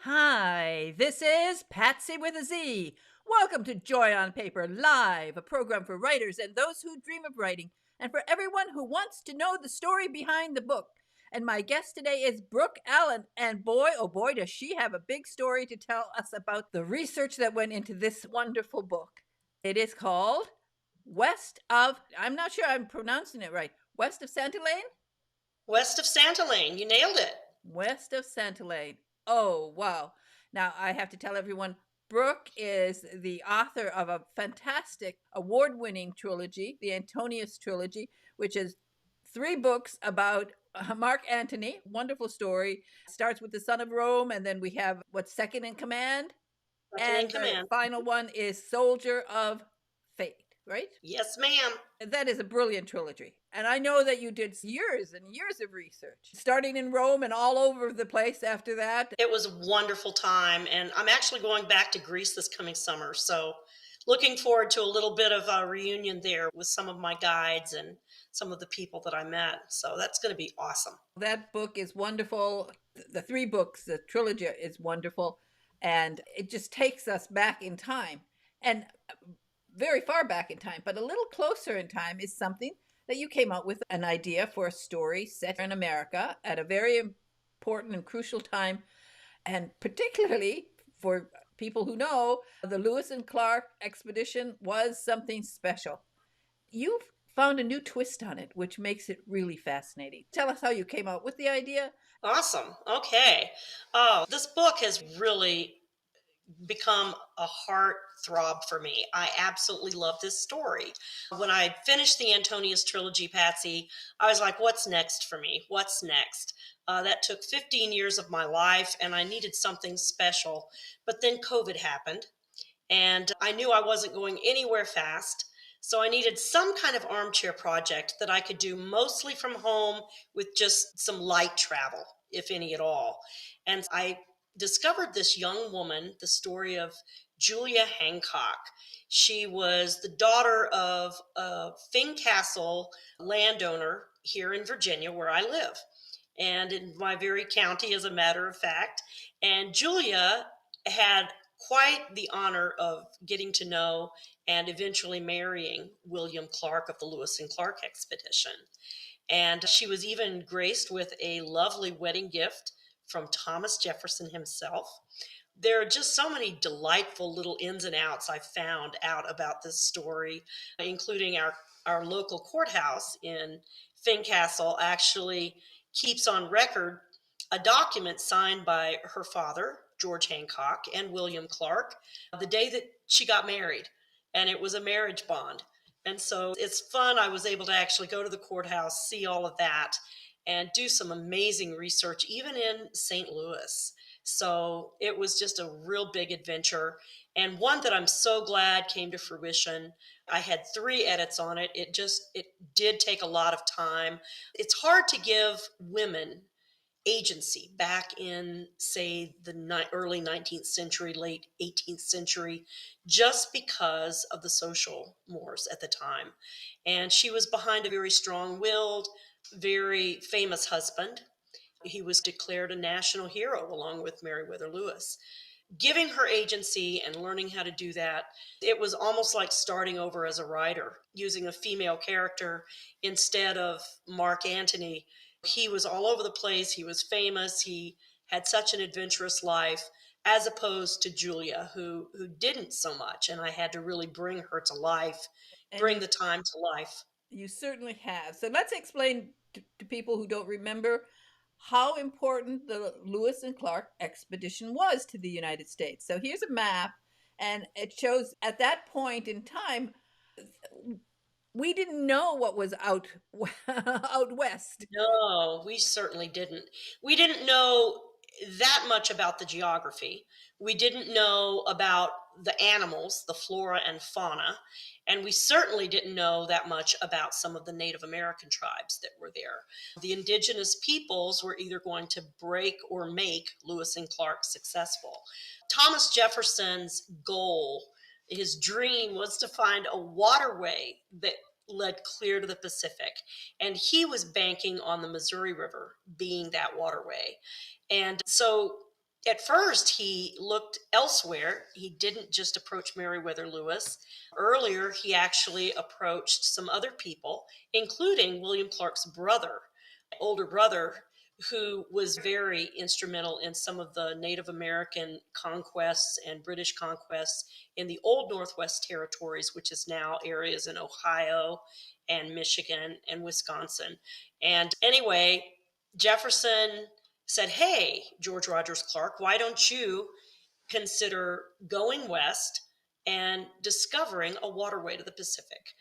Hi, this is Patsy with a Z. Welcome to Joy on Paper Live, a program for writers and those who dream of writing, and for everyone who wants to know the story behind the book. And my guest today is Brooke Allen, and boy, oh boy, does she have a big story to tell us about the research that went into this wonderful book. It is called West of, I'm not sure I'm pronouncing it right, West of Santa Lane? West of Santa Lane. You nailed it. West of Santa Lane. Oh, wow. Now, I have to tell everyone Brooke is the author of a fantastic award winning trilogy, the Antonius trilogy, which is three books about Mark Antony. Wonderful story. Starts with the son of Rome, and then we have what's second in command. Second in And the command. final one is Soldier of Fate, right? Yes, ma'am. That is a brilliant trilogy. And I know that you did years and years of research, starting in Rome and all over the place after that. It was a wonderful time. And I'm actually going back to Greece this coming summer. So looking forward to a little bit of a reunion there with some of my guides and some of the people that I met. So that's going to be awesome. That book is wonderful. The three books, the trilogy is wonderful. And it just takes us back in time and very far back in time, but a little closer in time is something that you came up with an idea for a story set in America at a very important and crucial time, and particularly for people who know, the Lewis and Clark expedition was something special. You've found a new twist on it, which makes it really fascinating. Tell us how you came up with the idea. Awesome. Okay. Oh, this book has really become a heart throb for me. I absolutely love this story. When I finished the Antonius trilogy, Patsy, I was like, what's next for me? What's next? That took 15 years of my life, and I needed something special. But then COVID happened, and I knew I wasn't going anywhere fast. So I needed some kind of armchair project that I could do mostly from home with just some light travel, if any at all. And I discovered this young woman, the story of Julia Hancock. She was the daughter of a Castle landowner here in Virginia, where I live, and in my very county, as a matter of fact. And Julia had quite the honor of getting to know and eventually marrying William Clark of the Lewis and Clark expedition. And she was even graced with a lovely wedding gift from Thomas Jefferson himself. There are just so many delightful little ins and outs I found out about this story, including our local courthouse in Fincastle actually keeps on record a document signed by her father, George Hancock, and William Clark, the day that she got married. And it was a marriage bond. And so it's fun. I was able to actually go to the courthouse, see all of that, and do some amazing research, even in St. Louis. So it was just a real big adventure, and one that I'm so glad came to fruition. I had three edits on it. It did take a lot of time. It's hard to give women agency back in, say, the early 19th century, late 18th century, just because of the social mores at the time. And she was behind a very strong willed, very famous husband. He was declared a national hero along with Meriwether Lewis. Giving her agency and learning how to do that, it was almost like starting over as a writer, using a female character instead of Mark Antony. He was all over the place. He was famous. He had such an adventurous life, as opposed to Julia, who didn't so much. And I had to really bring her to life, And bring the time to life. you certainly have. So let's explain to people who don't remember how important the Lewis and Clark expedition was to the United States. So here's a map, and it shows at that point in time, we didn't know what was out out west. No, we certainly didn't. We didn't know that much about the geography. We didn't know about the animals, the flora and fauna, and we certainly didn't know that much about some of the Native American tribes that were there. The indigenous peoples were either going to break or make Lewis and Clark successful. Thomas Jefferson's goal, his dream, was to find a waterway that led clear to the Pacific. And he was banking on the Missouri River being that waterway. And so At first, he looked elsewhere. He didn't just approach Meriwether Lewis. Earlier, he actually approached some other people, including William Clark's brother, older brother, who was very instrumental in some of the Native American conquests and British conquests in the old Northwest Territories, which is now areas in Ohio and Michigan and Wisconsin. And anyway, Jefferson said, "Hey, George Rogers Clark, why don't you consider going west and discovering a waterway to the Pacific?"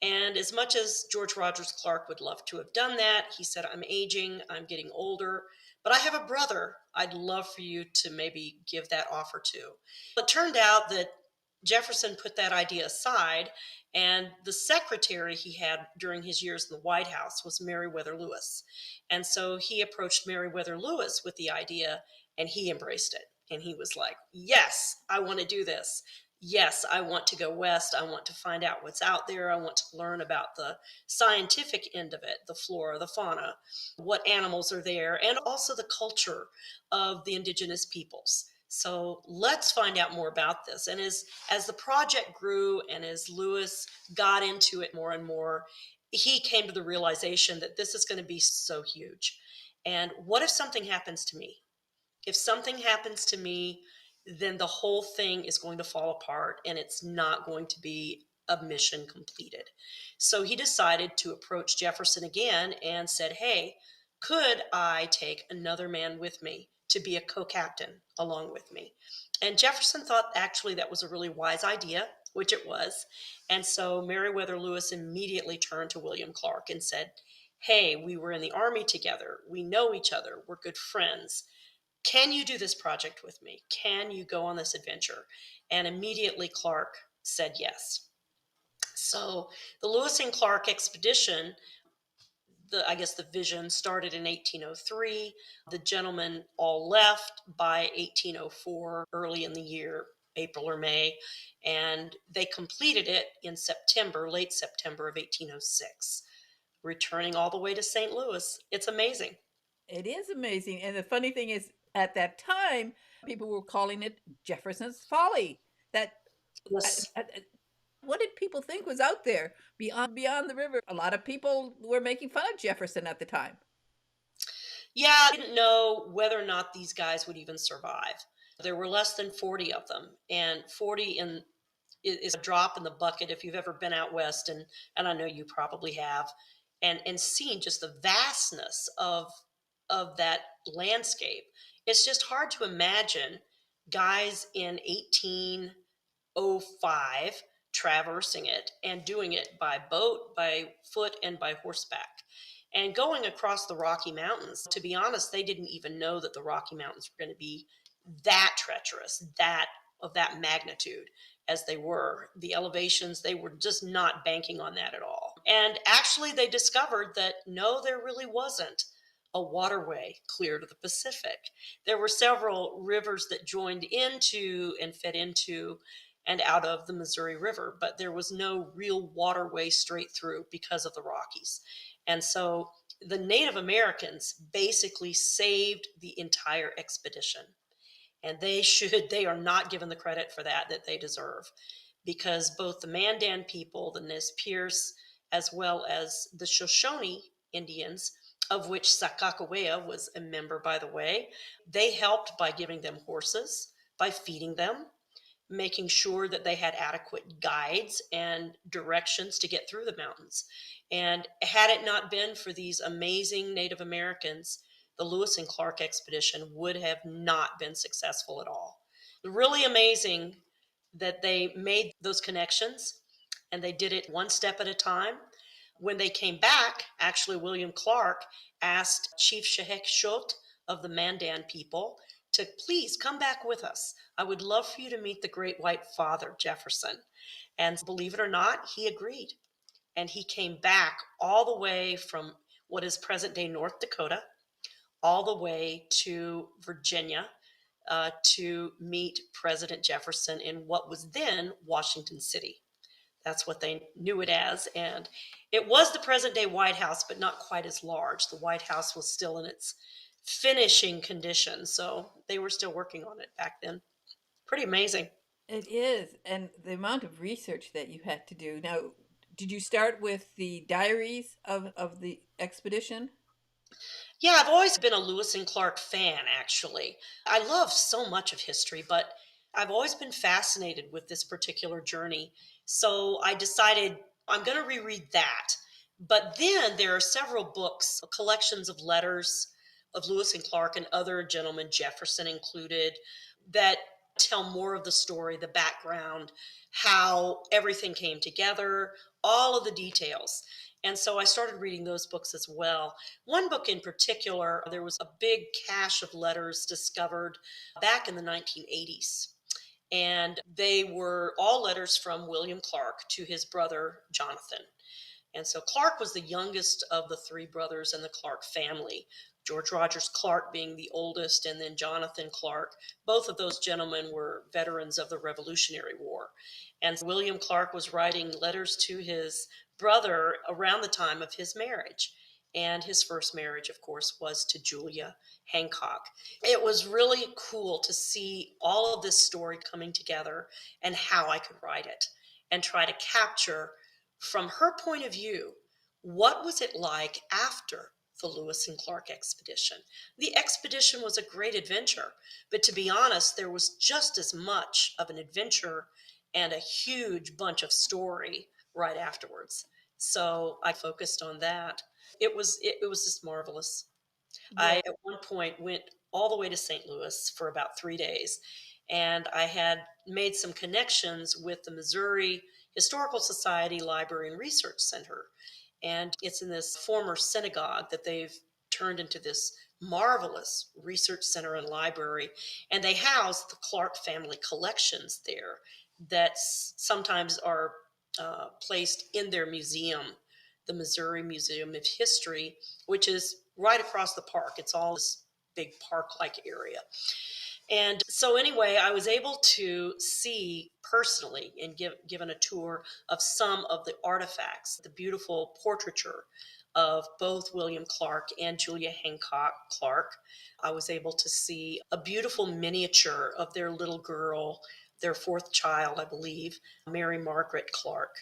And as much as George Rogers Clark would love to have done that, he said, "I'm aging, I'm getting older, but I have a brother I'd love for you to maybe give that offer to." It turned out that Jefferson put that idea aside, and the secretary he had during his years in the White House was Meriwether Lewis. And so he approached Meriwether Lewis with the idea, and he embraced it. And he was like, "Yes, I want to do this. Yes, I want to go west. I want to find out what's out there. I want to learn about the scientific end of it, the flora, the fauna, what animals are there, and also the culture of the indigenous peoples. So let's find out more about this." And as the project grew and as Lewis got into it more and more, he came to the realization that this is going to be so huge. And what if something happens to me? If something happens to me, then the whole thing is going to fall apart and it's not going to be a mission completed. So he decided to approach Jefferson again and said, "Hey, could I take another man with me to be a co captain along with me?" And Jefferson thought actually that was a really wise idea, which it was. And so Meriwether Lewis immediately turned to William Clark and said, "Hey, we were in the army together. We know each other. We're good friends. Can you do this project with me? Can you go on this adventure?" And immediately Clark said yes. So the Lewis and Clark expedition, the I guess the vision started in 1803. The gentlemen all left by 1804, early in the year, April or May, and they completed it in September, late September of 1806, returning all the way to St. Louis. It's amazing. It is amazing. And the funny thing is, at that time, people were calling it Jefferson's Folly. That Yes. what did people think was out there beyond the river? A lot of people were making fun of Jefferson at the time. Yeah, I didn't know whether or not these guys would even survive. There were less than 40 of them, and 40 is a drop in the bucket if you've ever been out west, and I know you probably have, and seen just the vastness of that landscape. It's just hard to imagine guys in 1805 traversing it and doing it by boat, by foot, and by horseback. And going across the Rocky Mountains, to be honest, they didn't even know that the Rocky Mountains were going to be that treacherous, that of that magnitude as they were. The elevations, they were just not banking on that at all. And actually, they discovered that no, there really wasn't a waterway clear to the Pacific. There were several rivers that joined into and fed into and out of the Missouri River, but there was no real waterway straight through because of the Rockies. And so the Native Americans basically saved the entire expedition. And they are not given the credit for that they deserve, because both the Mandan people, the Nez Perce, as well as the Shoshone Indians, of which Sakakawea was a member, by the way, they helped by giving them horses, by feeding them, making sure that they had adequate guides and directions to get through the mountains. And had it not been for these amazing Native Americans, the Lewis and Clark expedition would have not been successful at all. Really amazing that they made those connections and they did it one step at a time. When they came back, actually, William Clark asked Chief Shehek of the Mandan people to please come back with us. I would love for you to meet the great white father, Jefferson. And believe it or not, he agreed. And he came back all the way from what is present day North Dakota, all the way to Virginia, to meet President Jefferson in what was then Washington City. That's what they knew it as. And it was the present day White House, but not quite as large. The White House was still in its finishing condition. So they were still working on it back then. Pretty amazing. It is, and the amount of research that you had to do. Now, did you start with the diaries of the expedition? Yeah, I've always been a Lewis and Clark fan, actually. I love so much of history, but I've always been fascinated with this particular journey. So I decided I'm going to reread that. But then there are several books, collections of letters of Lewis and Clark and other gentlemen, Jefferson included, that tell more of the story, the background, how everything came together, all of the details. And so I started reading those books as well. One book in particular, there was a big cache of letters discovered back in the 1980s. And they were all letters from William Clark to his brother, Jonathan. And so Clark was the youngest of the three brothers in the Clark family. George Rogers Clark being the oldest, and then Jonathan Clark. Both of those gentlemen were veterans of the Revolutionary War. And William Clark was writing letters to his brother around the time of his marriage. And his first marriage, of course, was to Julia Hancock. It was really cool to see all of this story coming together and how I could write it and try to capture from her point of view, what was it like after the Lewis and Clark expedition? The expedition was a great adventure, but to be honest, there was just as much of an adventure and a huge bunch of story right afterwards. So I focused on that. It was just marvelous. I, Yeah. at one point, went all the way to St. Louis for about 3 days, and I had made some connections with the Missouri Historical Society Library and Research Center. And it's in this former synagogue that they've turned into this marvelous research center and library. And they house the Clark family collections there that sometimes are placed in their museum, the Missouri Museum of History, which is right across the park. It's all this big park like area. And so, anyway, I was able to see personally and given a tour of some of the artifacts, the beautiful portraiture of both William Clark and Julia Hancock Clark. I was able to see a beautiful miniature of their little girl, their fourth child, I believe, Mary Margaret Clark,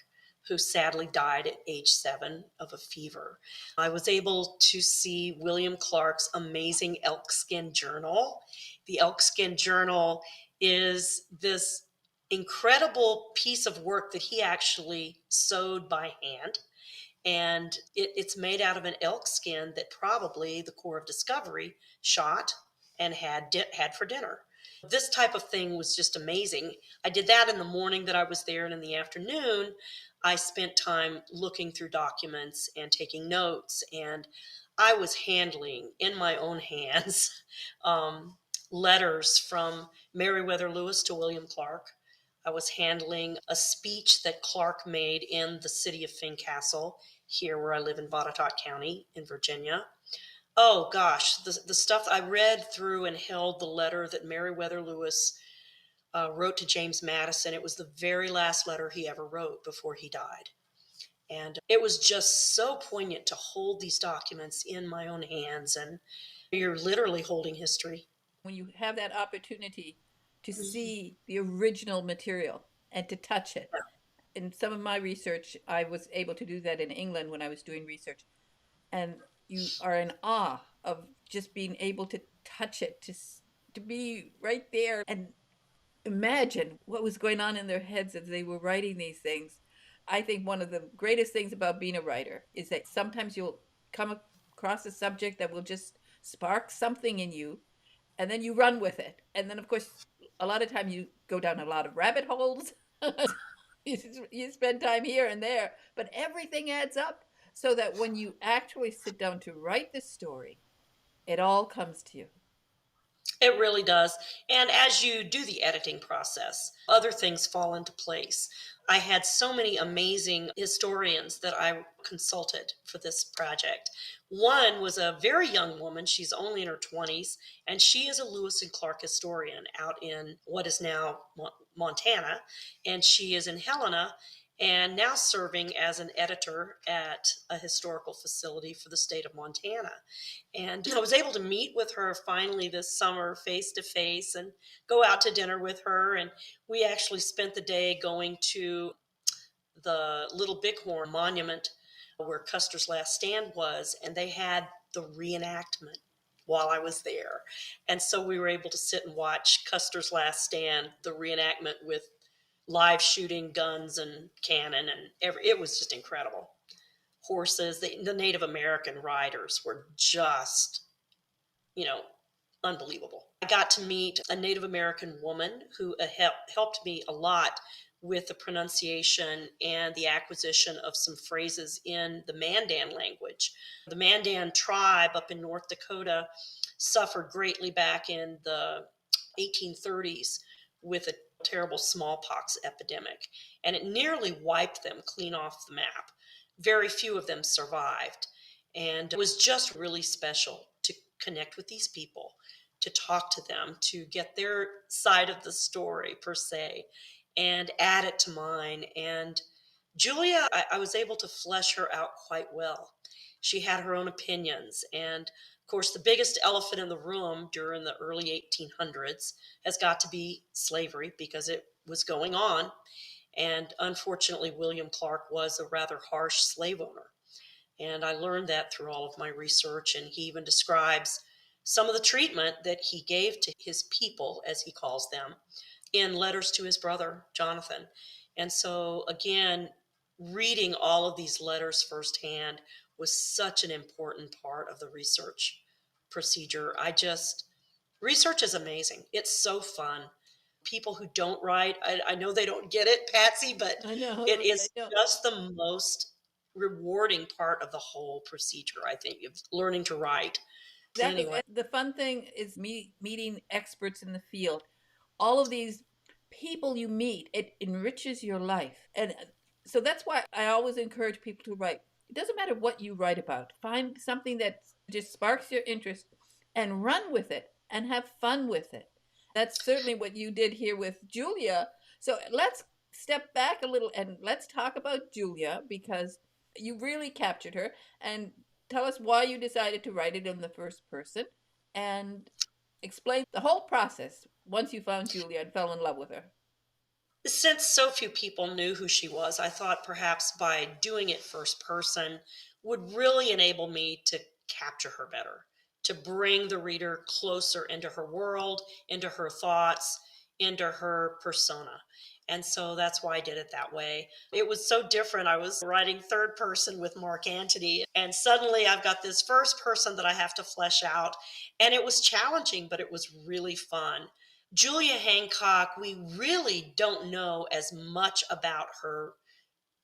who sadly died at age 7 of a fever. I was able to see William Clark's amazing elkskin journal. The elkskin journal is this incredible piece of work that he actually sewed by hand. And it's made out of an elk skin that probably the Corps of Discovery shot and had for dinner. This type of thing was just amazing. I did that in the morning that I was there, and in the afternoon, I spent time looking through documents and taking notes. And I was handling in my own hands um, letters from Meriwether Lewis to William Clark. I was handling a speech that Clark made in the city of Fincastle, here where I live in Botetourt County in Virginia. Oh gosh, the stuff I read through and held the letter that Meriwether Lewis wrote to James Madison. It was the very last letter he ever wrote before he died. And it was just so poignant to hold these documents in my own hands. And you're literally holding history. When you have that opportunity to Mhm. see the original material and to touch it. In some of my research, I was able to do that in England when I was doing research. And you are in awe of just being able to touch it, to be right there and imagine what was going on in their heads as they were writing these things. I think one of the greatest things about being a writer is that sometimes you'll come across a subject that will just spark something in you, and then you run with it. And then, of course, a lot of time you go down a lot of rabbit holes. You spend time here and there, but everything adds up so that when you actually sit down to write the story, it all comes to you. It really does. And as you do the editing process, other things fall into place. I had so many amazing historians that I consulted for this project. One was a very young woman. She's only in her 20s, and she is a Lewis and Clark historian out in what is now Montana. And she is in Helena. and now serving as an editor at a historical facility for the state of Montana. And I was able to meet with her finally this summer face to face and go out to dinner with her. And we actually spent the day going to the Little Bighorn Monument where Custer's last stand was, and they had the reenactment while I was there. And so we were able to sit and watch Custer's last stand, the reenactment with live shooting guns and cannon and it was just incredible. Horses, the Native American riders were just, you know, unbelievable. I got to meet a Native American woman who helped me a lot with the pronunciation and the acquisition of some phrases in the Mandan language. The Mandan tribe up in North Dakota suffered greatly back in the 1830s with a terrible smallpox epidemic, and it nearly wiped them clean off the map. Very few of them survived, and it was just really special to connect with these people, to talk to them, to get their side of the story, per se, and add it to mine. And Julia, I was able to flesh her out quite well. She had her own opinions. And of course, the biggest elephant in the room during the early 1800s has got to be slavery because it was going on. And unfortunately, William Clark was a rather harsh slave owner. And I learned that through all of my research. And he even describes some of the treatment that he gave to his people, as he calls them, in letters to his brother, Jonathan. And so, again, reading all of these letters firsthand was such an important part of the research procedure. Research is amazing. It's so fun. People who don't write, I know they don't get it, Patsy, but I know. it I is know. just the most rewarding part of the whole procedure, I think, of learning to write. Exactly. Anyway, And the fun thing is meeting experts in the field. All of these people you meet, it enriches your life. And so that's why I always encourage people to write. It doesn't matter what you write about. Find something that just sparks your interest and run with it and have fun with it. That's certainly what you did here with Julia. So let's step back a little and let's talk about Julia because you really captured her. And tell us why you decided to write it in the first person and explain the whole process once you found Julia and fell in love with her. since so few people knew who she was, I thought perhaps by doing it first person would really enable me to capture her better, to bring the reader closer into her world, into her thoughts, into her persona. And so that's why I did it that way. It was so different. I was writing third person with Mark Antony, and suddenly I've got this first person that I have to flesh out. And it was challenging, but it was really fun. Julia Hancock, we really don't know as much about her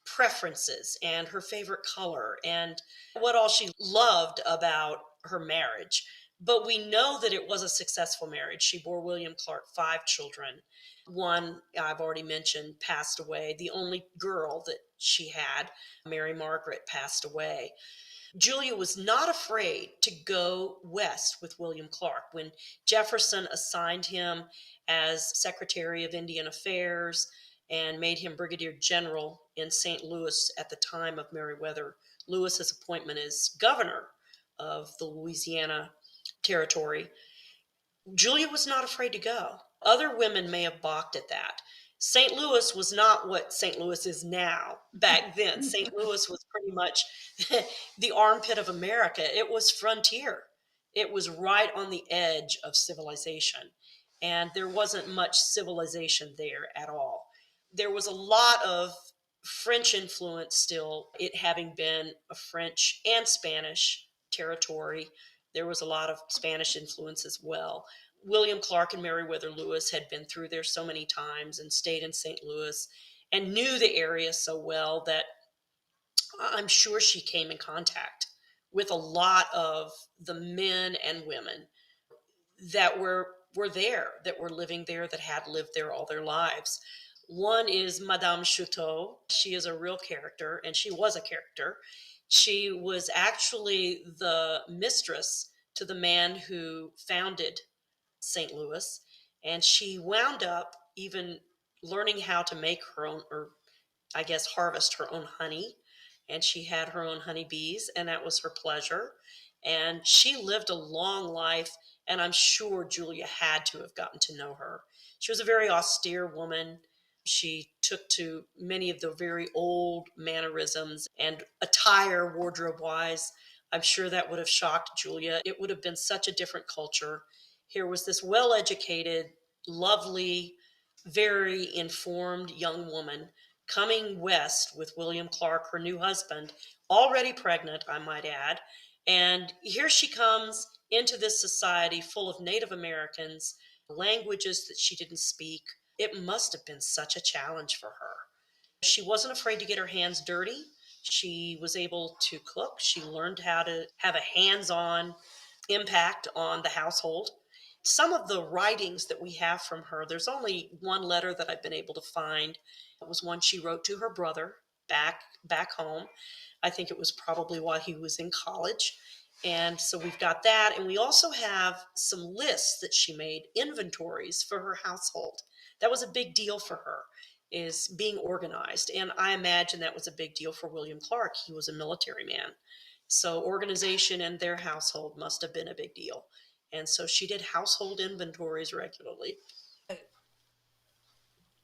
preferences and her favorite color and what all she loved about her marriage. But we know that it was a successful marriage. She bore William Clark 5 children. One, I've already mentioned, passed away. The only girl that she had, Mary Margaret, passed away. Julia was not afraid to go west with William Clark. When Jefferson assigned him as Secretary of Indian Affairs and made him Brigadier General in St. Louis at the time of Meriwether Lewis's appointment as governor of the Louisiana Territory, Julia was not afraid to go. Other women may have balked at that. St. Louis was not what St. Louis is now. Back then, St. Louis was pretty much the armpit of America. It was frontier. It was right on the edge of civilization. And there wasn't much civilization there at all. There was a lot of French influence still, it having been a French and Spanish territory. There was a lot of Spanish influence as well. William Clark and Meriwether Lewis had been through there so many times and stayed in St. Louis and knew the area so well that I'm sure she came in contact with a lot of the men and women that were there, that were living there, that had lived there all their lives. One is Madame Chouteau. She is a real character, and she was a character. She was actually the mistress to the man who founded St. Louis, and she wound up even learning how to make her own, or I guess, harvest her own honey. And she had her own honeybees, and that was her pleasure. And she lived a long life, and I'm sure Julia had to have gotten to know her. She was a very austere woman. She took to many of the very old mannerisms and attire, wardrobe wise. I'm sure that would have shocked Julia. It would have been such a different culture. Here was this well educated, lovely, very informed young woman coming west with William Clark, her new husband, already pregnant, I might add. And here she comes into this society full of Native Americans, languages that she didn't speak. It must have been such a challenge for her. She wasn't afraid to get her hands dirty. She was able to cook. She learned how to have a hands on impact on the household. Some of the writings that we have from her, there's only one letter that I've been able to find. It was one she wrote to her brother back home. I think it was probably while he was in college. And so we've got that. And we also have some lists that she made, inventories for her household. That was a big deal for her, is being organized. And I imagine that was a big deal for William Clark. He was a military man. So organization in their household must have been a big deal. And so she did household inventories regularly. Uh,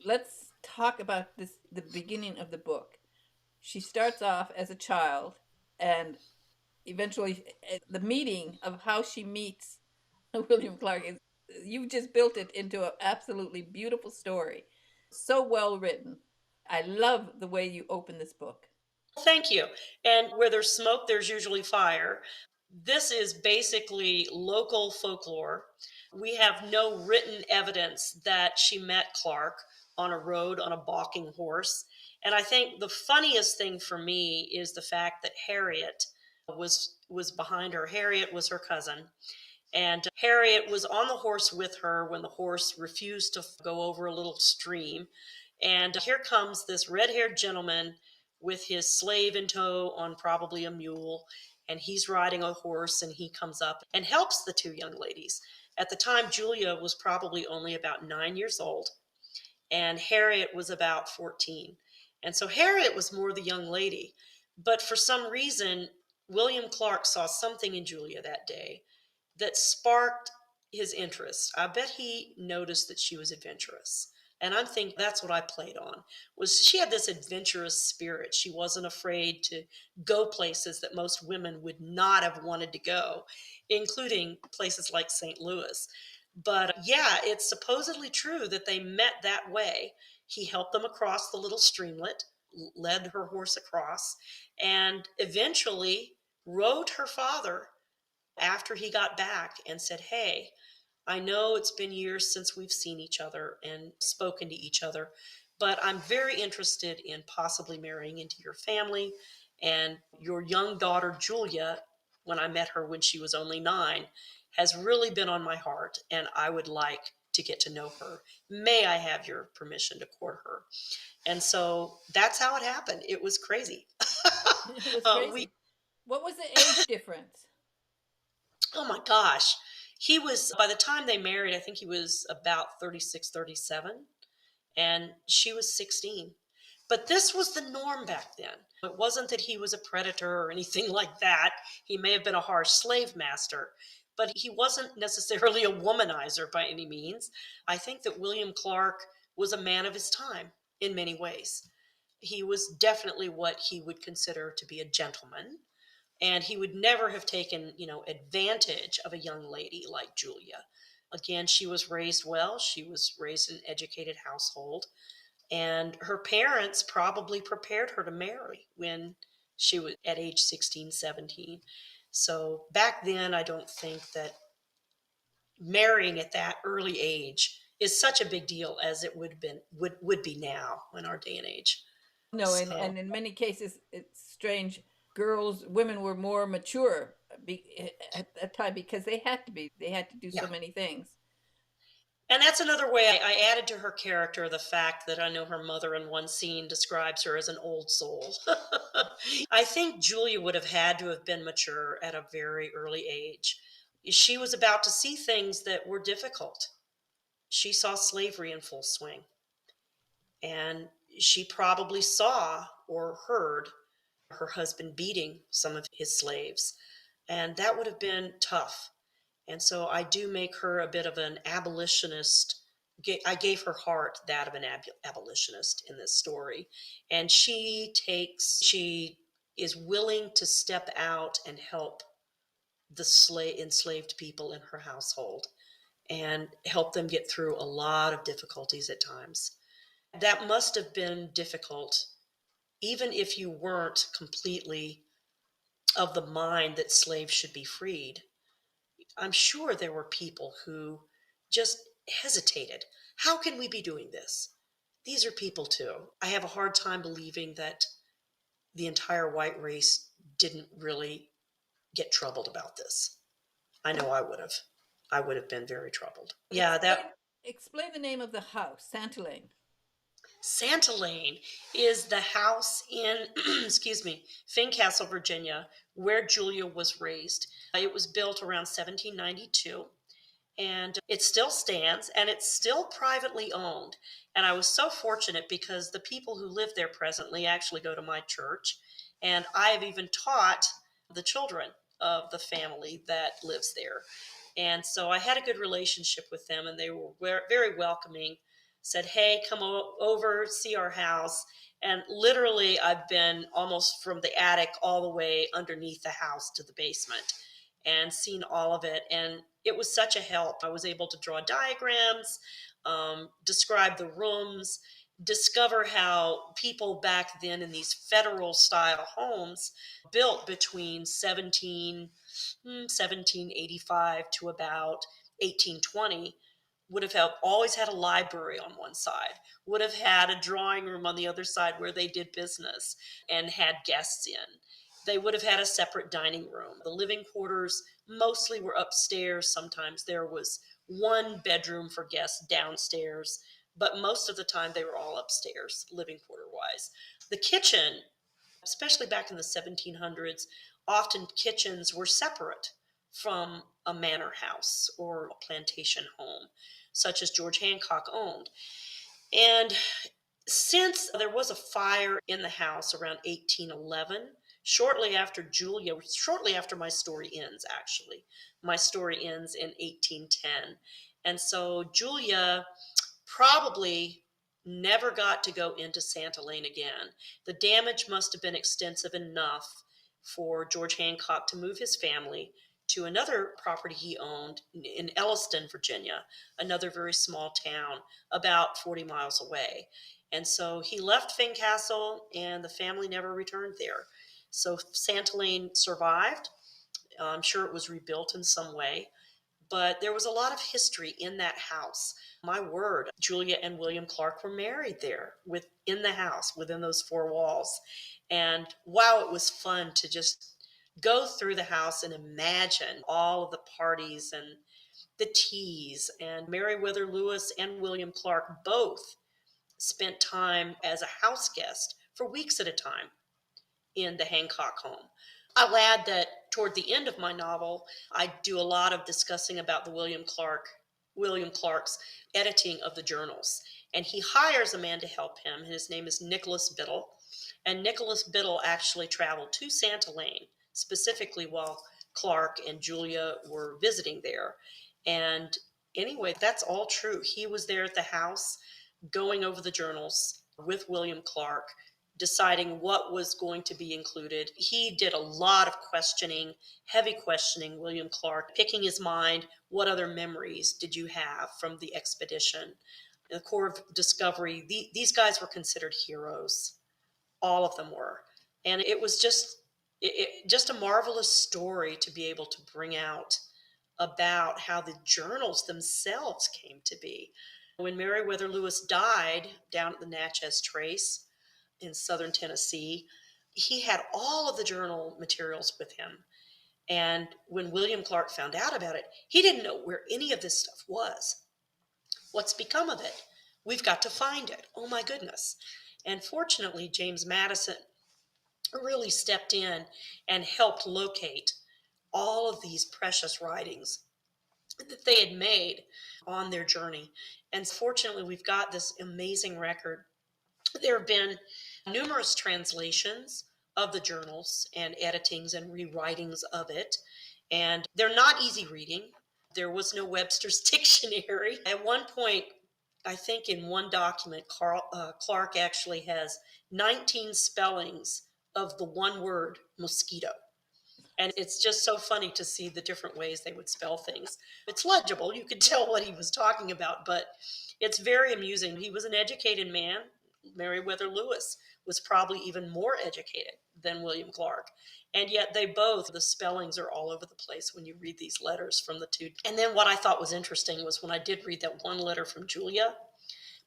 let's talk about this, the beginning of the book. She starts off as a child, and eventually the meeting of how she meets William Clark is, you've just built it into an absolutely beautiful story. So well written. I love the way you open this book. Thank you. And where there's smoke, there's usually fire. This is basically local folklore. We have no written evidence that she met Clark on a road on a balking horse. And I think the funniest thing for me is the fact that Harriet was behind her. Harriet was her cousin. And Harriet was on the horse with her when the horse refused to go over a little stream. And here comes this red haired gentleman with his slave in tow on probably a mule. And he's riding a horse, and he comes up and helps the two young ladies. At the time, Julia was probably only about 9 years old, and Harriet was about 14. And so Harriet was more the young lady. But for some reason, William Clark saw something in Julia that day that sparked his interest. I bet he noticed that she was adventurous. And I'm thinking that's what I played on, was she had this adventurous spirit. She wasn't afraid to go places that most women would not have wanted to go, including places like St. Louis. But yeah, it's supposedly true that they met that way. He helped them across the little streamlet, led her horse across, and eventually rode her father after he got back and said, "Hey, I know it's been years since we've seen each other and spoken to each other, but I'm very interested in possibly marrying into your family. And your young daughter, Julia, when I met her when she was only 9, has really been on my heart, and I would like to get to know her. May I have your permission to court her?" And so that's how it happened. It was crazy. It was We crazy. What was the age difference? Oh my gosh. He was, by the time they married, I think he was about 36, 37, and she was 16. But this was the norm back then. It wasn't that he was a predator or anything like that. He may have been a harsh slave master, but he wasn't necessarily a womanizer by any means. I think that William Clark was a man of his time in many ways. He was definitely what he would consider to be a gentleman, and he would never have taken, advantage of a young lady like Julia. Again, she was raised well. She was raised in an educated household, and her parents probably prepared her to marry when she was at age 16, 17. So back then, I don't think that marrying at that early age is such a big deal as it would be now in our day and age. No, So and in many cases, it's strange. Girls, women were more mature at that time because they had to be. They had to do so yeah. many things. And that's another way I added to her character the fact that I know her mother in one scene describes her as an old soul. I think Julia would have had to have been mature at a very early age. She was about to see things that were difficult. She saw slavery in full swing. And she probably saw or heard her husband beating some of his slaves, and that would have been tough. And so I do make her a bit of an abolitionist. I gave her heart that of an abolitionist in this story. And she is willing to step out and help the enslaved people in her household and help them get through a lot of difficulties at times. That must have been difficult, even if you weren't completely of the mind that slaves should be freed. I'm sure there were people who just hesitated. How can we be doing this? These are people too. I have a hard time believing that the entire white race didn't really get troubled about this. I know I would have. I would have been very troubled. Yeah, Explain that explain the name of the house, Santa Lane. Santa Lane is the house in, excuse me, Fincastle, Virginia, where Julia was raised. It was built around 1792, and it still stands, and it's still privately owned. And I was so fortunate because the people who live there presently actually go to my church, and I have even taught the children of the family that lives there. And so I had a good relationship with them, and they were very welcoming. Said, "Hey, come over, see our house." And literally, I've been almost from the attic all the way underneath the house to the basement and seen all of it. And it was such a help. I was able to draw diagrams, describe the rooms, discover how people back then in these federal style homes built between 1785 to about 1820 would always had a library on one side, would have had a drawing room on the other side where they did business and had guests in. They would have had a separate dining room. The living quarters mostly were upstairs. Sometimes there was one bedroom for guests downstairs, but most of the time they were all upstairs, living quarter wise. The kitchen, especially back in the 1700s, often kitchens were separate from a manor house or a plantation home, such as George Hancock owned. And since there was a fire in the house around 1811, shortly after my story ends, actually, my story ends in 1810. And so Julia probably never got to go into Santa Lane again. The damage must have been extensive enough for George Hancock to move his family to another property he owned in Elliston, Virginia, another very small town about 40 miles away. And so he left Fincastle and the family never returned there. So Santa Lane survived. I'm sure it was rebuilt in some way, but there was a lot of history in that house. My word, Julia and William Clark were married there within the house, within those four walls. And wow, it was fun to just go through the house and imagine all of the parties and the teas. And Meriwether Lewis and William Clark both spent time as a house guest for weeks at a time in the Hancock home. I'll add that toward the end of my novel, I do a lot of discussing about the William Clark's editing of the journals. And he hires a man to help him. His name is Nicholas Biddle. And Nicholas Biddle actually traveled to Santa Lane, specifically while Clark and Julia were visiting there. And anyway, that's all true. He was there at the house going over the journals with William Clark, deciding what was going to be included. He did a lot of questioning, heavy questioning, William Clark, picking his mind. What other memories did you have from the expedition? In the Corps of Discovery, these guys were considered heroes. All of them were. And it was just a marvelous story to be able to bring out about how the journals themselves came to be. When Meriwether Lewis died down at the Natchez Trace in southern Tennessee, he had all of the journal materials with him. And when William Clark found out about it, he didn't know where any of this stuff was. What's become of it? We've got to find it. Oh my goodness. And fortunately, James Madison really stepped in and helped locate all of these precious writings that they had made on their journey. And fortunately, we've got this amazing record There have been numerous translations of the journals and editings and rewritings of it, and they're not easy reading. There was no Webster's dictionary. At one point, I think in one document, Clark actually has 19 spellings of the one word mosquito. And it's just so funny to see the different ways they would spell things. It's legible, you could tell what he was talking about, but it's very amusing. He was an educated man. Meriwether Lewis was probably even more educated than William Clark. And yet they both, the spellings are all over the place when you read these letters from the two. And then what I thought was interesting was when I did read that one letter from Julia,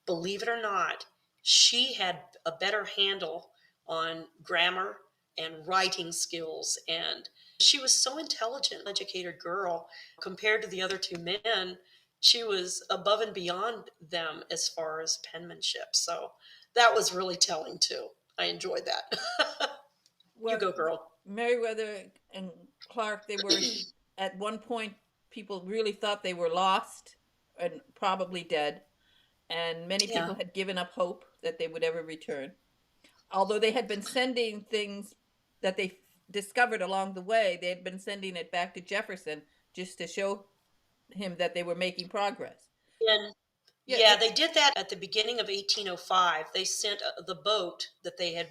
believe it or not, she had a better handle on grammar and writing skills. And she was so intelligent, educated girl compared to the other two men. She was above and beyond them as far as penmanship. So that was really telling too. I enjoyed that. You Well, go, girl. Meriwether and Clark, they were at one point, people really thought they were lost and probably dead, and many Yeah. people had given up hope that they would ever return. Although they had been sending things that they discovered along the way, they had been sending it back to Jefferson just to show him that they were making progress. And Yeah, yeah, they did that at the beginning of 1805. They sent the boat that they had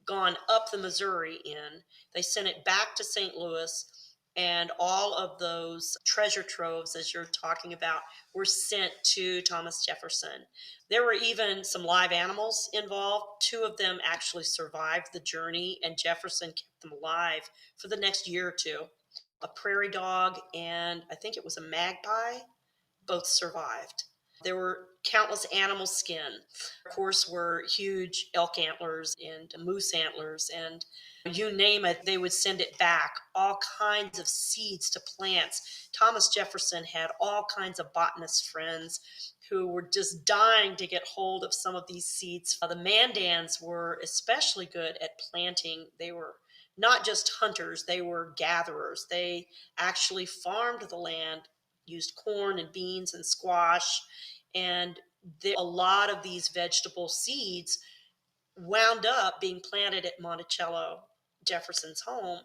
gone up the Missouri in, they sent it back to St. Louis, and all of those treasure troves, as you're talking about, were sent to Thomas Jefferson. There were even some live animals involved. Two of them actually survived the journey, and Jefferson kept them alive for the next year or two. A prairie dog and I think it was a magpie both survived. There were countless animal skin. Of course, were huge elk antlers and moose antlers, and you name it, they would send it back. All kinds of seeds to plants. Thomas Jefferson had all kinds of botanist friends who were just dying to get hold of some of these seeds. The Mandans were especially good at planting. They were not just hunters, they were gatherers. They actually farmed the land, used corn and beans and squash. And a lot of these vegetable seeds wound up being planted at Monticello, Jefferson's home.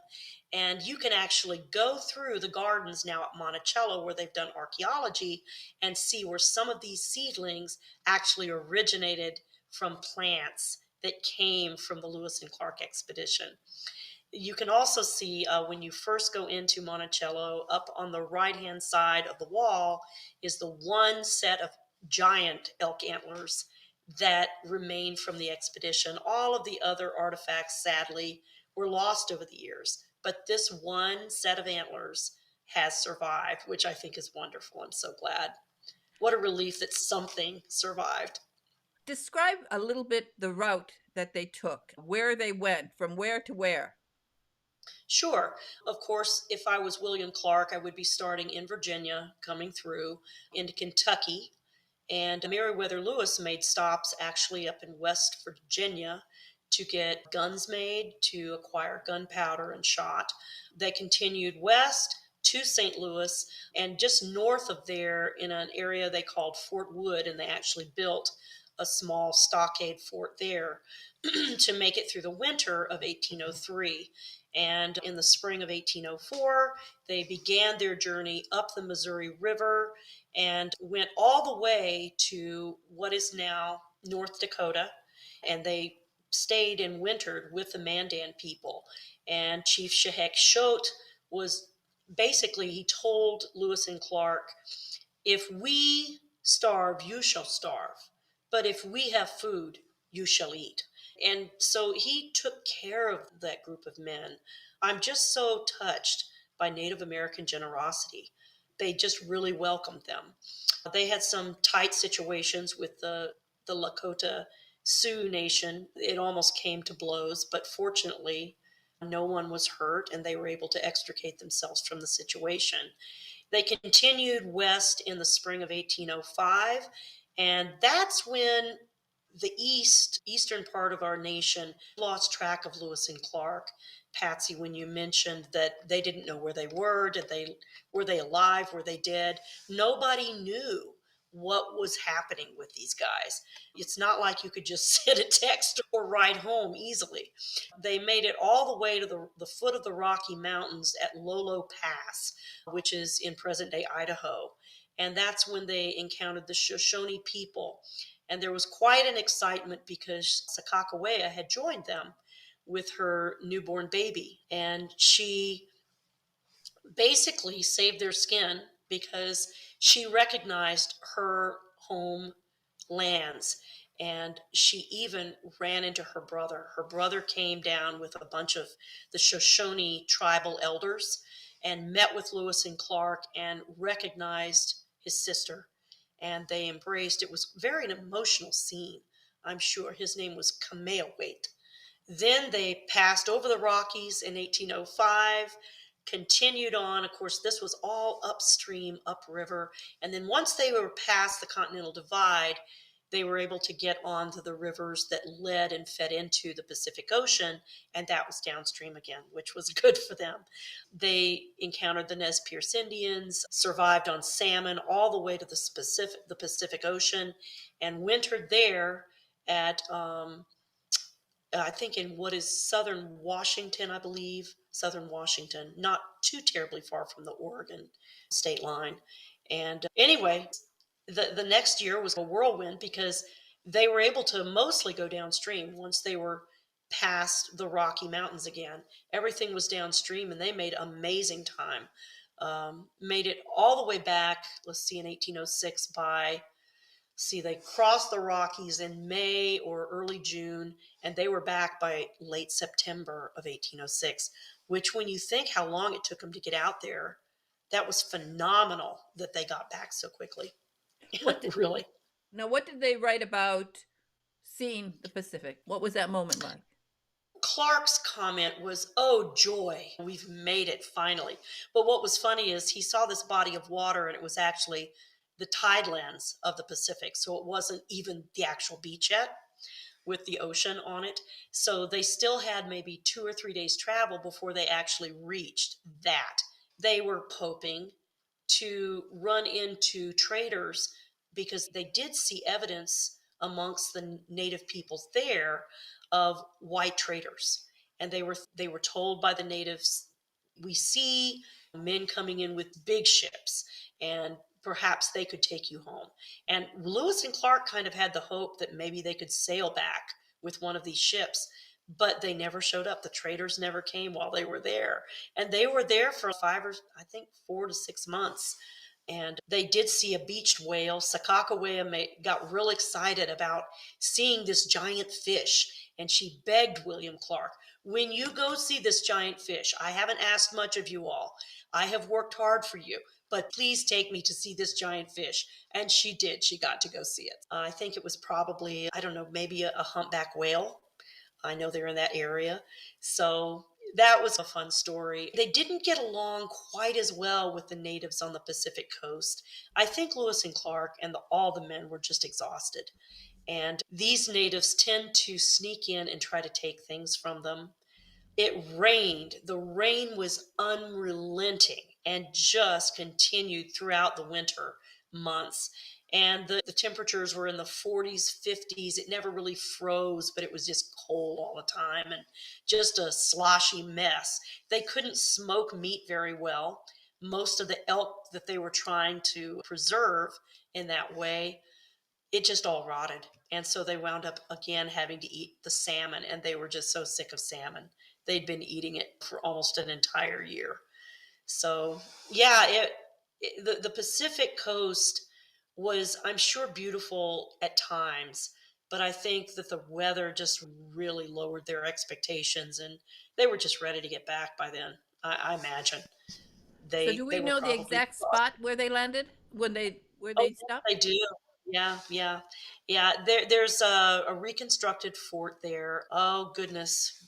And you can actually go through the gardens now at Monticello where they've done archaeology and see where some of these seedlings actually originated from plants that came from the Lewis and Clark expedition. You can also see when you first go into Monticello, up on the right hand side of the wall is the one set of giant elk antlers that remain from the expedition. All of the other artifacts, sadly, were lost over the years, but this one set of antlers has survived, which I think is wonderful. I'm so glad. What a relief that something survived. describe a little bit the route that they took, where they went, from where to where. Sure. Of course, if I was William Clark, I would be starting in Virginia, coming through into Kentucky. And Meriwether Lewis made stops actually up in West Virginia to get guns made, to acquire gunpowder and shot. They continued west to St. Louis, and just north of there in an area they called Fort Wood, and they actually built a small stockade fort there to make it through the winter of 1803. And in the spring of 1804, they began their journey up the Missouri River and went all the way to what is now North Dakota. And they stayed and wintered with the Mandan people. And Chief Shahek Choate was basically, he told Lewis and Clark, if we starve, you shall starve. But if we have food, you shall eat. And so he took care of that group of men. I'm just so touched by Native American generosity. They just really welcomed them. They had some tight situations with the Lakota Sioux Nation. It almost came to blows, but fortunately, no one was hurt and they were able to extricate themselves from the situation. They continued west in the spring of 1805, and that's when the eastern part of our nation lost track of Lewis and Clark. Patsy, when you mentioned that they didn't know where they were, were they alive, were they dead? Nobody knew what was happening with these guys. It's not like you could just send a text or ride home easily. They made it all the way to the foot of the Rocky Mountains at Lolo Pass, which is in present day Idaho. And that's when they encountered the Shoshone people. And there was quite an excitement because Sakakawea had joined them with her newborn baby. And she basically saved their skin because she recognized her home lands, and she even ran into her brother. Her brother came down with a bunch of the Shoshone tribal elders and met with Lewis and Clark and recognized his sister, and they embraced. It was very an emotional scene. I'm sure his name was Kameawait. Then they passed over the Rockies in 1805, continued on. Of course, this was all upstream, upriver. And then once they were past the Continental Divide, they were able to get onto the rivers that led and fed into the Pacific Ocean, and that was downstream again, which was good for them. They encountered the Nez Perce Indians, survived on salmon all the way to the Pacific Ocean, and wintered there at I think in what is southern Washington, I believe, southern Washington, not too terribly far from the Oregon state line. And anyway, the next year was a whirlwind because they were able to mostly go downstream once they were past the Rocky Mountains again. Everything was downstream, and they made amazing time. Made it all the way back, let's see, in 1806 by see, they crossed the Rockies in May or early June, and they were back by late September of 1806, which, when you think how long it took them to get out there, that was phenomenal that they got back so quickly. What did, Really. now, what did they write about seeing the Pacific? What was that moment like? Clark's comment was, "Oh, joy, we've made it finally." But what was funny is he saw this body of water, and it was actually the tidelands of the Pacific. So it wasn't even the actual beach yet, with the ocean on it. So they still had maybe 2 or 3 days travel before they actually reached that. They were hoping to run into traders because they did see evidence amongst the native peoples there of white traders. And they were told by the natives, we see men coming in with big ships, and perhaps they could take you home. And Lewis and Clark kind of had the hope that maybe they could sail back with one of these ships, but they never showed up. The traders never came while they were there. And they were there for I think 4 to 6 months. And they did see a beached whale. Sakakawea got real excited about seeing this giant fish. And she begged William Clark, when you go see this giant fish, I haven't asked much of you all. I have worked hard for you, but please take me to see this giant fish. And she did. She got to go see it. I think it was probably, I don't know, maybe a humpback whale. I know they're in that area. So that was a fun story. They didn't get along quite as well with the natives on the Pacific coast. I think Lewis and Clark and all the men were just exhausted. And these natives tend to sneak in and try to take things from them. It rained. The rain was unrelenting and just continued throughout the winter months. And the temperatures were in the 40s, 50s. It never really froze, but it was just cold all the time and just a sloshy mess. They couldn't smoke meat very well. Most of the elk that they were trying to preserve in that way, it just all rotted. And so they wound up again having to eat the salmon, and they were just so sick of salmon. They'd been eating it for almost an entire year. So, yeah, the Pacific coast was, I'm sure, beautiful at times, but I think that the weather just really lowered their expectations, and they were just ready to get back by then. I imagine So, do they we were know the probably exact spot exhausted. where they landed when Oh, they yes, stopped? I do. Yeah, yeah, yeah. There's a reconstructed fort there. Oh goodness,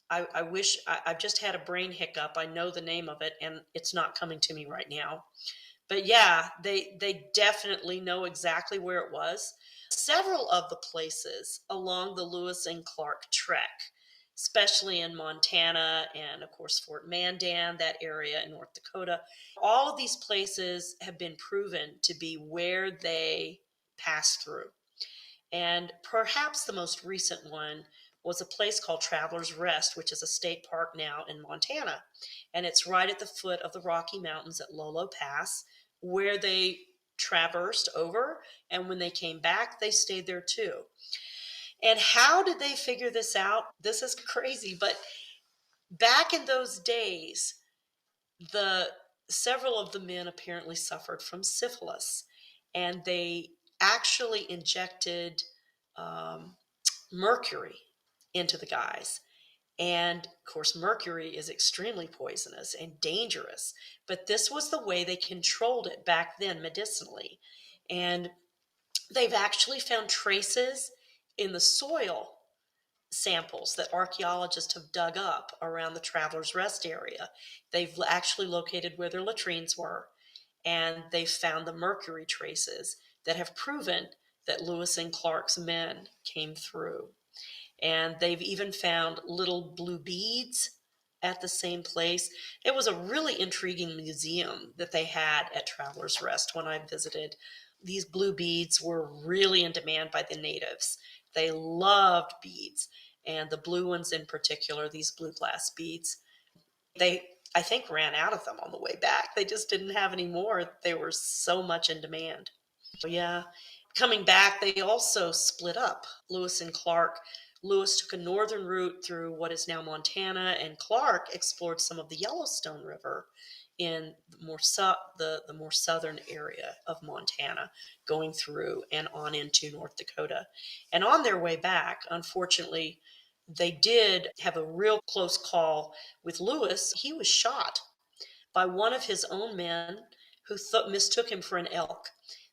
I wish I've just had a brain hiccup. I know the name of it, and it's not coming to me right now. But yeah, they definitely know exactly where it was. Several of the places along the Lewis and Clark trek especially in Montana and, of course, Fort Mandan, that area in North Dakota. All of these places have been proven to be where they passed through. And perhaps the most recent one was a place called Travelers Rest, which is a state park now in Montana. And it's right at the foot of the Rocky Mountains at Lolo Pass, where they traversed over. And when they came back, they stayed there too. And how did they figure this out? This is crazy, but back in those days, the several of the men apparently suffered from syphilis, and they actually injected um, mercury into the guys. And of course, mercury is extremely poisonous and dangerous, but this was the way they controlled it back then medicinally. And they've actually found traces in the soil samples that archaeologists have dug up around the Travelers Rest area. They've actually located where their latrines were, and they've found the mercury traces that have proven that Lewis and Clark's men came through. And they've even found little blue beads at the same place. It was a really intriguing museum that they had at Travelers Rest when I visited. These blue beads were really in demand by the natives. They loved beads, and the blue ones in particular, these blue glass beads. They, I think, ran out of them on the way back. They just didn't have any more. They were so much in demand. Yeah. Coming back, they also split up. Lewis and Clark. Lewis took a northern route through what is now Montana, and Clark explored some of the Yellowstone River in the more southern area of Montana, going through and on into North Dakota. And on their way back, unfortunately, they did have a real close call with Lewis. He was shot by one of his own men who mistook him for an elk.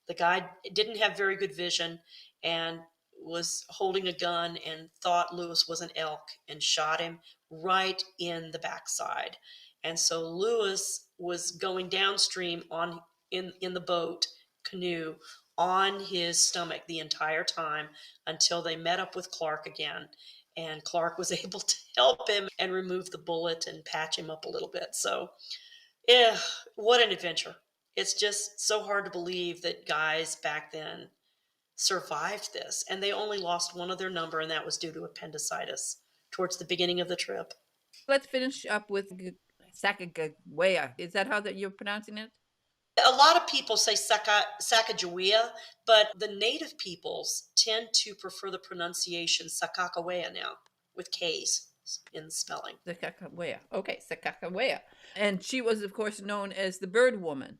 The guy didn't have very good vision and was holding a gun and thought Lewis was an elk and shot him right in the backside. And so Lewis was going downstream in the boat canoe on his stomach the entire time until they met up with Clark again. And Clark was able to help him and remove the bullet and patch him up a little bit. So yeah, what an adventure. It's just so hard to believe that guys back then survived this. And they only lost one of their number, and that was due to appendicitis towards the beginning of the trip. Let's finish up with Sacagawea. Is that how that you're pronouncing it? A lot of people say Sacagawea, but the native peoples tend to prefer the pronunciation Sakakawea now, with K's in the spelling. Sacagawea. Okay, Sacagawea. And she was, of course, known as the Bird Woman.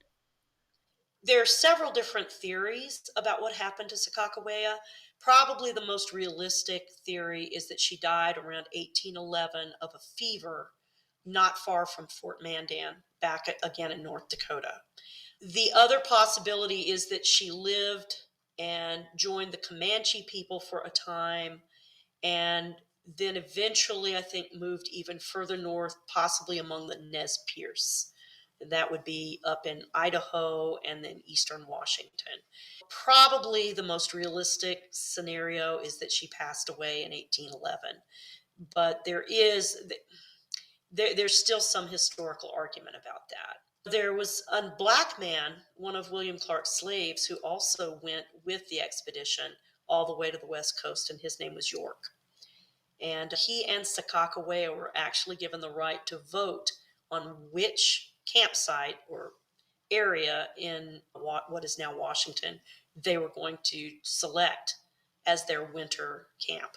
There are several different theories about what happened to Sakakawea. Probably the most realistic theory is that she died around 1811 of a fever not far from Fort Mandan, back again in North Dakota. The other possibility is that she lived and joined the Comanche people for a time, and then eventually, I think, moved even further north, possibly among the Nez Perce. That would be up in Idaho and then eastern Washington. Probably the most realistic scenario is that she passed away in 1811. But there's still some historical argument about that. There was a black man, one of William Clark's slaves, who also went with the expedition all the way to the West Coast, and his name was York. And he and Sakakawea were actually given the right to vote on which campsite or area in what is now Washington they were going to select as their winter camp.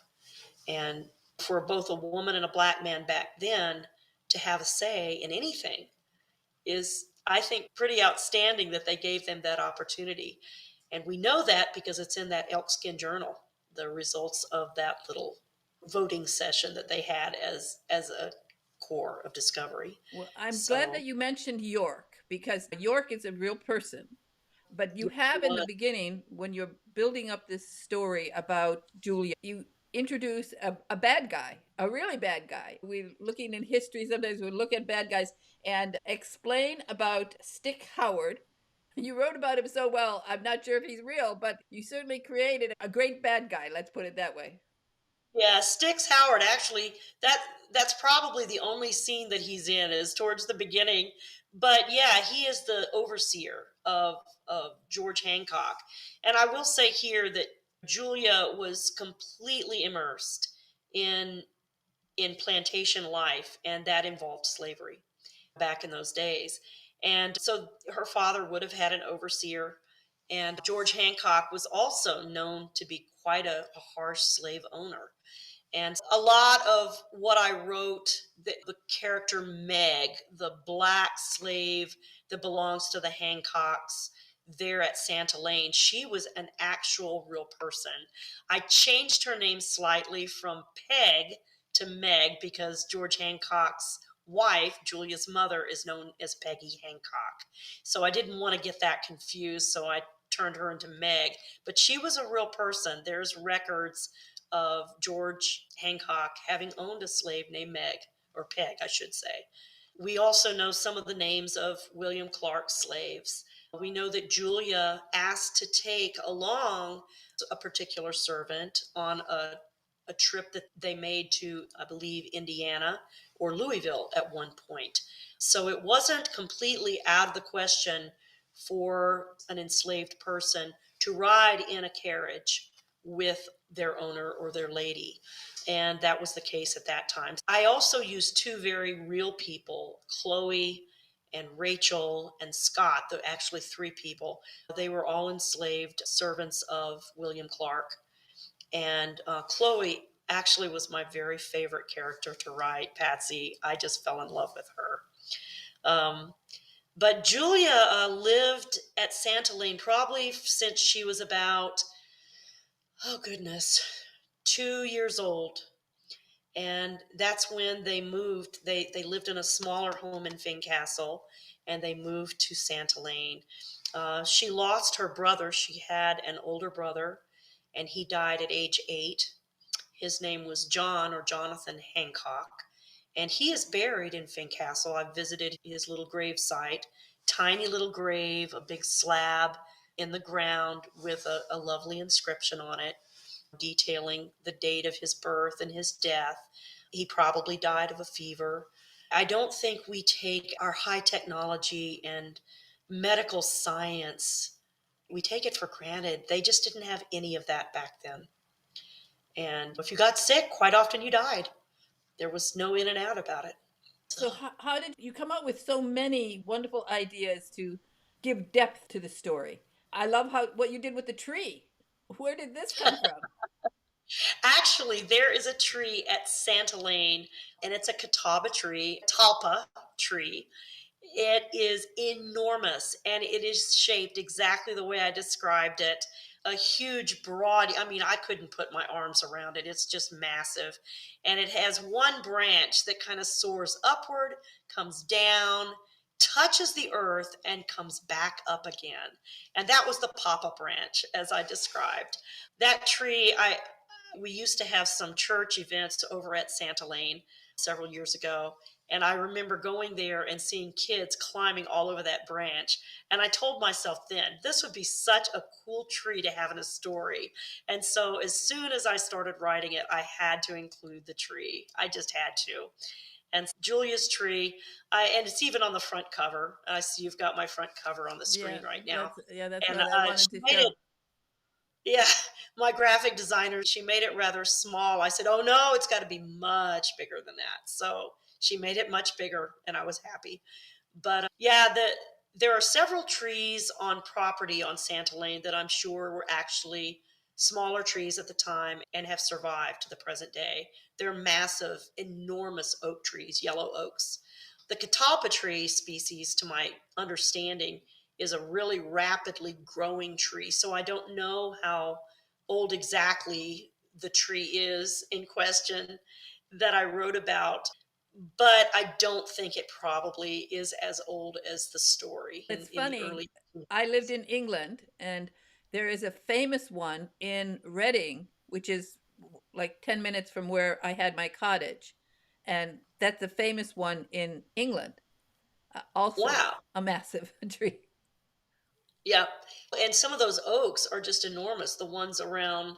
And for both a woman and a black man back then to have a say in anything is, I think, pretty outstanding that they gave them that opportunity. And we know that because it's in that Elkskin Journal, the results of that little voting session that they had as a core of discovery. Well, I'm glad that So you mentioned York because York is a real person. But you have in the beginning, when you're building up this story about Julia, you introduce a bad guy, a really bad guy. We're looking in history, sometimes we look at bad guys and explain about Stick Howard. You wrote about him so well, I'm not sure if he's real, but you certainly created a great bad guy, let's put it that way. Yeah, Styx Howard actually that's probably the only scene that he's in is towards the beginning. But yeah, he is the overseer of George Hancock. And I will say here that Julia was completely immersed in in plantation life, and that involved slavery back in those days. And so her father would have had an overseer. And George Hancock was also known to be quite a harsh slave owner. And a lot of what I wrote, the character Meg, the black slave that belongs to the Hancocks there at Santa Lane, she was an actual real person. I changed her name slightly from Peg to Meg because George Hancock's wife, Julia's mother, is known as Peggy Hancock. So I didn't want to get that confused. So I turned her into Meg. But she was a real person. There's records of George Hancock having owned a slave named Meg, or Peg, I should say. We also know some of the names of William Clark's slaves. We know that Julia asked to take along a particular servant on a trip that they made to, I believe, Indiana or Louisville at one point. So it wasn't completely out of the question for an enslaved person to ride in a carriage with their owner or their lady. And that was the case at that time. I also used two very real people, Chloe and Rachel and Scott, the actually three people. They were all enslaved servants of William Clark. And Chloe actually was my very favorite character to write, Patsy. I just fell in love with her. Um, but Julia lived at Santa Lane probably since she was about, oh goodness, 2 years old. And that's when they moved. They lived in a smaller home in Fincastle, and they moved to Santa Lane. She lost her brother. She had an older brother, and he died at age 8. His name was John or Jonathan Hancock, and he is buried in Fincastle. I've visited his little grave site, tiny little grave, a big slab in the ground with a lovely inscription on it detailing the date of his birth and his death. He probably died of a fever. I don't think we take our high technology and medical science, we take it for granted. They just didn't have any of that back then. And if you got sick, quite often you died. There was no in and out about it. So how did you come up with so many wonderful ideas to give depth to the story? I love how what you did with the tree. Where did this come from? Actually, there is a tree at Santa Lane, and it's a catawba tree, talpa tree. It is enormous and it is shaped exactly the way I described it. A huge, broad, I mean, I couldn't put my arms around it. It's just massive. And it has one branch that kind of soars upward, comes down, touches the earth, and comes back up again. And that was the papa branch, as I described. That tree, we used to have some church events over at Santa Lane several years ago, and I remember going there and seeing kids climbing all over that branch. And I told myself then, this would be such a cool tree to have in a story. And so as soon as I started writing it, I had to include the tree. I just had to. And Julia's tree, and it's even on the front cover. I see you've got my front cover on the Yeah, screen right now. that's And what I she wanted to made it, show. yeah, my graphic designer, she made it rather small. I said, oh no, it's got to be much bigger than that. So she made it much bigger, and I was happy. But yeah, there are several trees on property on Santa Lane that I'm sure were actually smaller trees at the time and have survived to the present day. They're massive, enormous oak trees, yellow oaks. The catalpa tree species, to my understanding, is a really rapidly growing tree. So I don't know how old exactly the tree is in question that I wrote about, but I don't think it probably is as old as the story It's in the funny. early I lived 20s. in England, and there is a famous one in Reading, which is like 10 minutes from where I had my cottage. And that's a famous one in England, also Wow. a massive tree. Yeah. And some of those oaks are just enormous, the ones around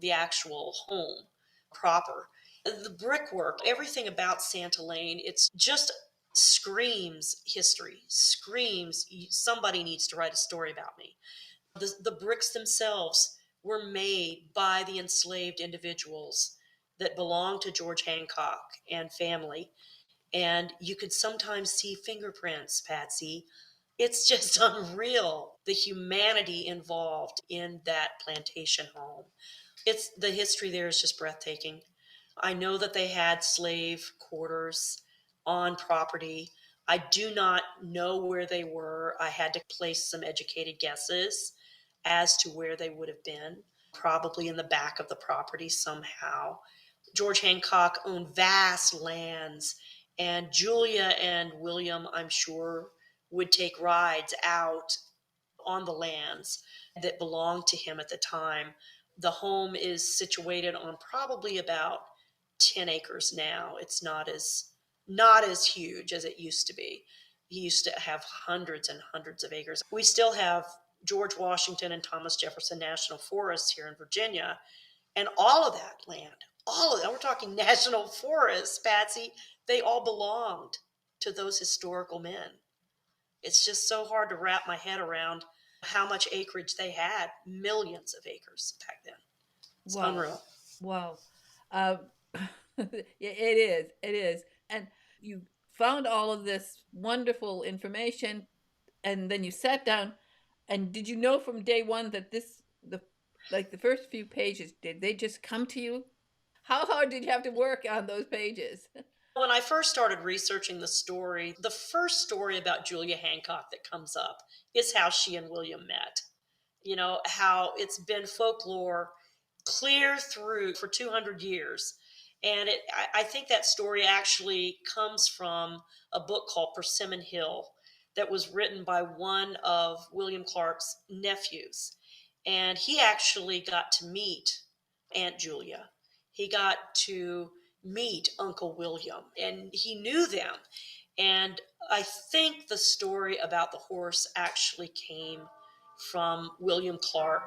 the actual home. proper. The brickwork, everything about Santa Lane, it's just screams history, screams somebody needs to write a story about me. The bricks themselves were made by the enslaved individuals that belonged to George Hancock and family. And you could sometimes see fingerprints, Patsy. It's just unreal the humanity involved in that plantation home. It's the history there is just breathtaking. I know that they had slave quarters on property. I do not know where they were. I had to place some educated guesses as to where they would have been, probably in the back of the property somehow. George Hancock owned vast lands, and Julia and William, I'm sure, would take rides out on the lands that belonged to him at the time. The home is situated on probably about 10 acres now. It's not as huge as it used to be. He used to have hundreds and hundreds of acres. We still have George Washington and Thomas Jefferson National Forest here in Virginia, and all of that land, all of that, we're talking national forests, Patsy, they all belonged to those historical men. It's just so hard to wrap my head around how much acreage they had. Millions of acres back then. It's Wow. unreal. Wow. Um, yeah, it is. It is. And you found all of this wonderful information, and then you sat down. And did you know from day one that like the first few pages, did they just come to you? How hard did you have to work on those pages? When I first started researching the story, the first story about Julia Hancock that comes up is how she and William met. How it's been folklore clear through for 200 years. And I think that story actually comes from a book called Persimmon Hill that was written by one of William Clark's nephews. And he actually got to meet Aunt Julia. He got to meet Uncle William, and he knew them. And I think the story about the horse actually came from William Clark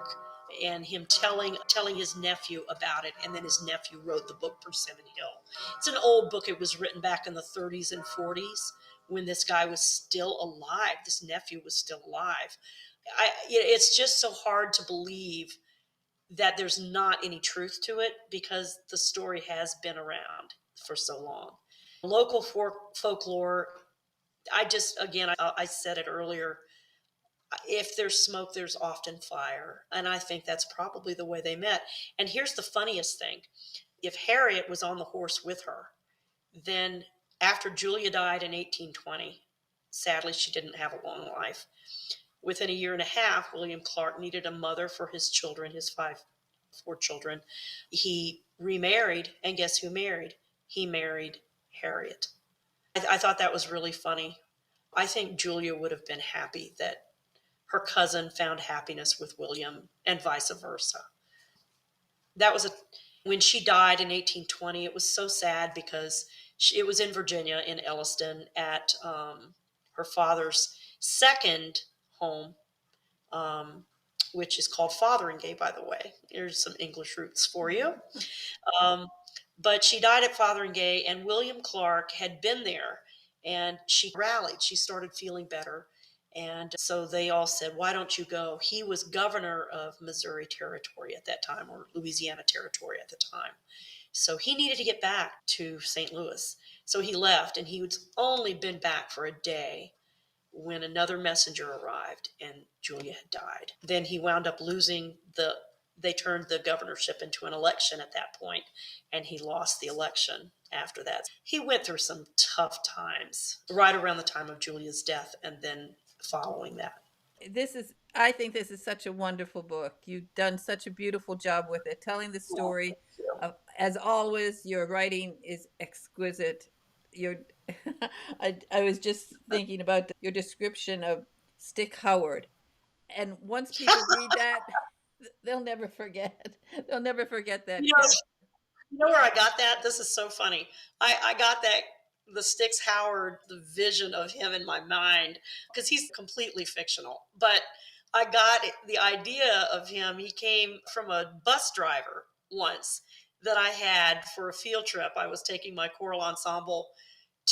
and him telling his nephew about it, and then his nephew wrote the book Persimmon Hill. It's an old book. It was written back in the 30s and 40s when this guy was still alive. This nephew was still alive. It's just so hard to believe that there's not any truth to it because the story has been around for so long. Local folklore, I said it earlier, if there's smoke, there's often fire. And I think that's probably the way they met. And here's the funniest thing: if Harriet was on the horse with her, then after Julia died in 1820, sadly, she didn't have a long life. Within a year and a half, William Clark needed a mother for his children, his four children. He remarried, and guess who married? He married Harriet. I thought that was really funny. I think Julia would have been happy that her cousin found happiness with William and vice versa. That was when she died in 1820. It was so sad because it was in Virginia, in Elliston, at her father's second home, um, which is called Fotheringay, by the way. Here's some English roots for you. Um, but she died at Fotheringay, and William Clark had been there, and she rallied. She started feeling better. And so they all said, "Why don't you go?" He was governor of Missouri Territory at that time, or Louisiana Territory at the time. So he needed to get back to St. Louis. So he left, and he had only been back for a day when another messenger arrived and Julia had died. Then he wound up they turned the governorship into an election at that point, and he lost the election after that. He went through some tough times right around the time of Julia's death and then following that. I think this is such a wonderful book. You've done such a beautiful job with it, telling the Well, story. thank you. As always, your writing is exquisite. Your, I was just thinking about your description of Stick Howard, and once people read that, they'll never forget. They'll never forget that You know, character. You know where I got that? This is so funny. I got that the Styx Howard, the vision of him in my mind, because he's completely fictional. But I got the idea of him. He came from a bus driver once that I had for a field trip. I was taking my choral ensemble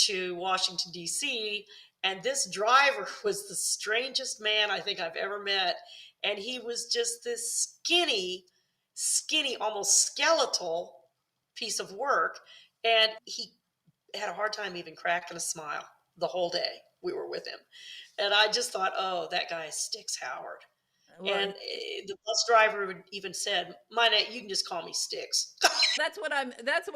to Washington, D.C., and this driver was the strangest man I think I've ever met. And he was just this skinny, almost skeletal piece of work. And he had a hard time even cracking a smile the whole day we were with him. And I just thought, oh, that guy is Styx Howard. Well, And the bus driver would even said, "My name, you can just call me Styx." that's what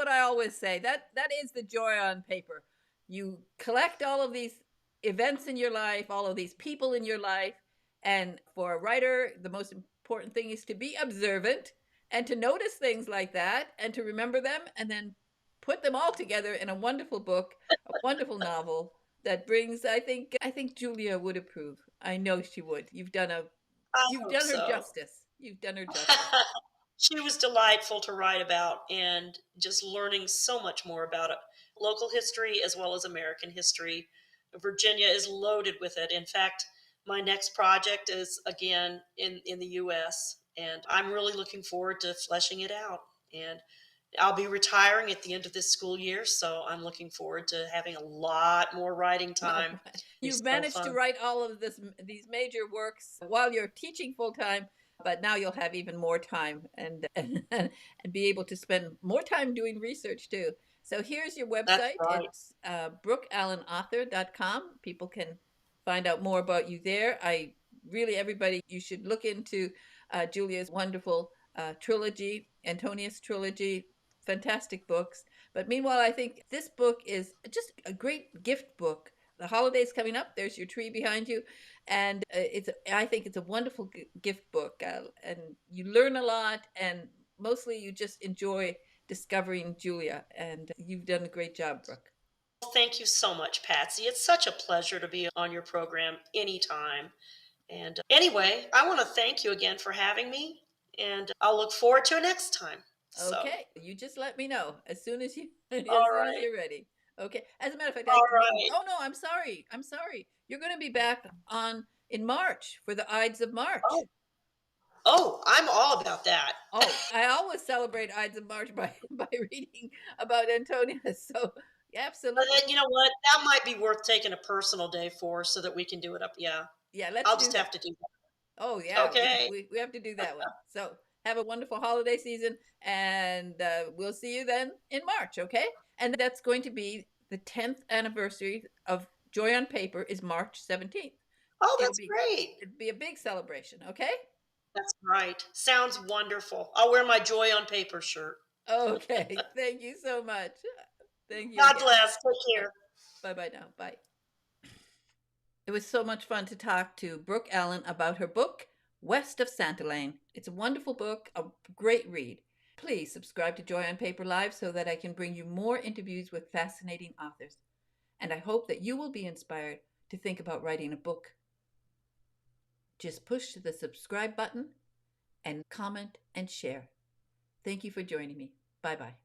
I always say. That is the joy on paper. You collect all of these events in your life, all of these people in your life, and for a writer, the most important thing is to be observant and to notice things like that and to remember them and then put them all together in a wonderful book, a wonderful novel that brings I think Julia would approve. I know she would. I You've hope done her so. justice. You've done her justice. She was delightful to write about, and just learning so much more about it. Local history as well as American history. Virginia is loaded with it. In fact, my next project is again in the US, and I'm really looking forward to fleshing it out. And I'll be retiring at the end of this school year, so I'm looking forward to having a lot more writing Well, time. Be you've so managed to fun. write all of these major works while you're teaching full time, but now you'll have even more time and be able to spend more time doing research too. So here's your That's website. right. It's brookallenauthor.com. People can find out more about you there. I really, everybody, you should look into Julia's wonderful trilogy, Antonius trilogy, fantastic books. But meanwhile, I think this book is just a great gift book. The holidays coming up. There's your tree behind you, and it's. I think it's a wonderful gift book, and you learn a lot, and mostly you just enjoy discovering Julia. And you've done a great job, Brooke. Thank you so much, Patsy. It's such a pleasure to be on your program anytime. And anyway, I want to thank you again for having me, and I'll look forward to it next time. So, Okay, you just let me know as soon as you as all soon as right. you're ready. Okay. As a matter of fact, All right. oh no, I'm sorry. I'm sorry. You're going to be back on in March for the Ides of Oh, March. I'm all about that. Oh, I always celebrate Ides of March by by reading about Antonius. So, yeah, But absolutely. then, you know what? That might be worth taking a personal day for so that we can do it up. Yeah. Yeah, let's I'll do just have that. to do Oh, that. yeah, Okay. we have to do that one. So, have a wonderful holiday season, and we'll see you then in March, okay? And that's going to be the 10th anniversary of Joy on Paper is March 17th. Oh, It'll that's be great. it'll be a big celebration, okay? That's right. Sounds wonderful. I'll wear my Joy on Paper shirt. Okay. Thank you so much. Thank you God again. bless. Take care. Bye bye now. Bye. It was so much fun to talk to Brooke Allen about her book, West of Santa Lane. It's a wonderful book, a great read. Please subscribe to Joy on Paper Live so that I can bring you more interviews with fascinating authors. And I hope that you will be inspired to think about writing a book. Just push the subscribe button and comment and share. Thank you for joining me. Bye bye.